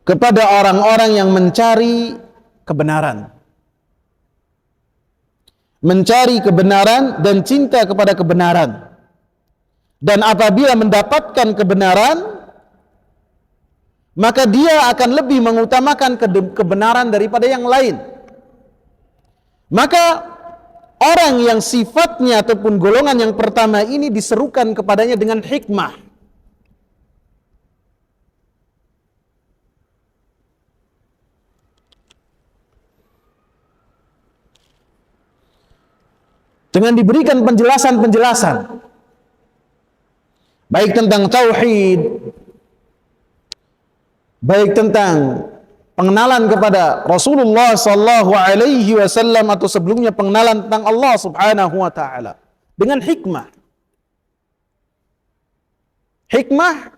kepada orang-orang yang mencari kebenaran. Mencari kebenaran dan cinta kepada kebenaran. Dan apabila mendapatkan kebenaran, maka dia akan lebih mengutamakan kebenaran daripada yang lain. Maka orang yang sifatnya ataupun golongan yang pertama ini diserukan kepadanya dengan hikmah. Dengan diberikan penjelasan-penjelasan, baik tentang tauhid, baik tentang pengenalan kepada Rasulullah sallallahu alaihi wasallam atau sebelumnya pengenalan tentang Allah Subhanahu wa taala dengan hikmah. Hikmah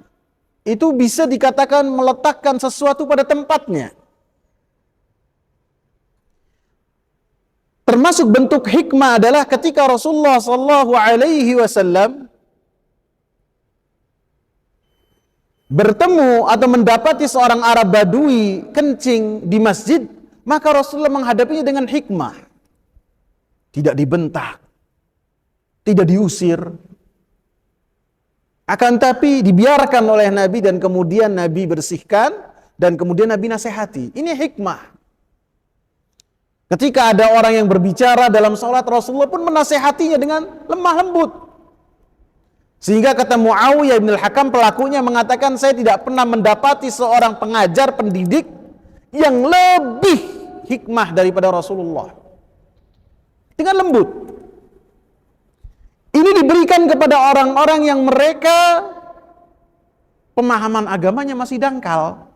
itu bisa dikatakan meletakkan sesuatu pada tempatnya. Termasuk bentuk hikmah adalah ketika Rasulullah sallallahu alaihi wasallam bertemu atau mendapati seorang Arab Badui kencing di masjid, maka Rasulullah menghadapinya dengan hikmah. Tidak dibentak, tidak diusir, akan tapi dibiarkan oleh Nabi dan kemudian Nabi bersihkan dan kemudian Nabi nasihati. Ini hikmah. Ketika ada orang yang berbicara dalam sholat, Rasulullah pun menasihatinya dengan lemah lembut. Sehingga kata Muawiyah bin Al-Hakam, pelakunya, mengatakan, saya tidak pernah mendapati seorang pengajar, pendidik yang lebih hikmah daripada Rasulullah. Dengan lembut. Ini diberikan kepada orang-orang yang mereka pemahaman agamanya masih dangkal.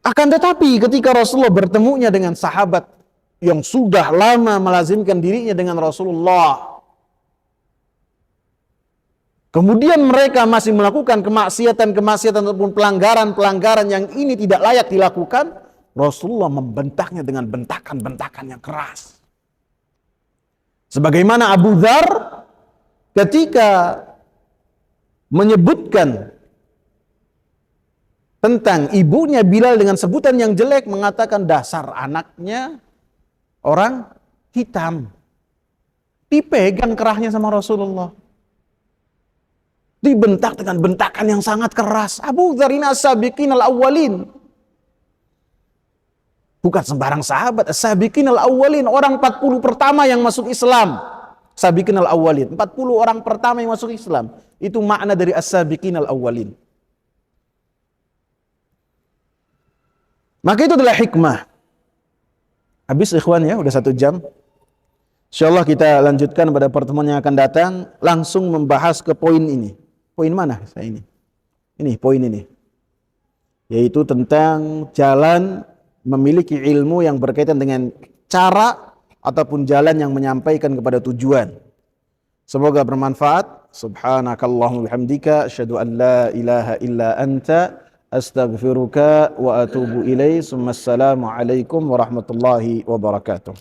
Akan tetapi ketika Rasulullah bertemunya dengan sahabat yang sudah lama melazimkan dirinya dengan Rasulullah, kemudian mereka masih melakukan kemaksiatan ataupun pelanggaran yang ini tidak layak dilakukan, Rasulullah membentaknya dengan bentakan-bentakan yang keras. Sebagaimana Abu Dzar ketika menyebutkan tentang ibunya Bilal dengan sebutan yang jelek, mengatakan dasar anaknya orang hitam. Dipegang kerahnya sama Rasulullah. Dibentak dengan bentakan yang sangat keras. Abu Dzar ini as-sabiqin al-awwalin. Bukan sembarang sahabat, as-sabiqin al-awwalin, orang 40 pertama yang masuk Islam. Sabiqin al-awwalin, 40 orang pertama yang masuk Islam. Itu makna dari as-sabiqin al-awwalin. Maka itu adalah hikmah. Habis ikhwan ya, udah 1 jam. Insyaallah kita lanjutkan pada pertemuan yang akan datang, langsung membahas ke poin ini. Poin mana saya ini? Ini poin ini. Yaitu tentang jalan memiliki ilmu yang berkaitan dengan cara ataupun jalan yang menyampaikan kepada tujuan. Semoga bermanfaat. Subhanakallahumma bihamdika asyhadu an la ilaha illa anta astaghfiruka wa atubu ilaik. Assalamu alaikum warahmatullahi wabarakatuh.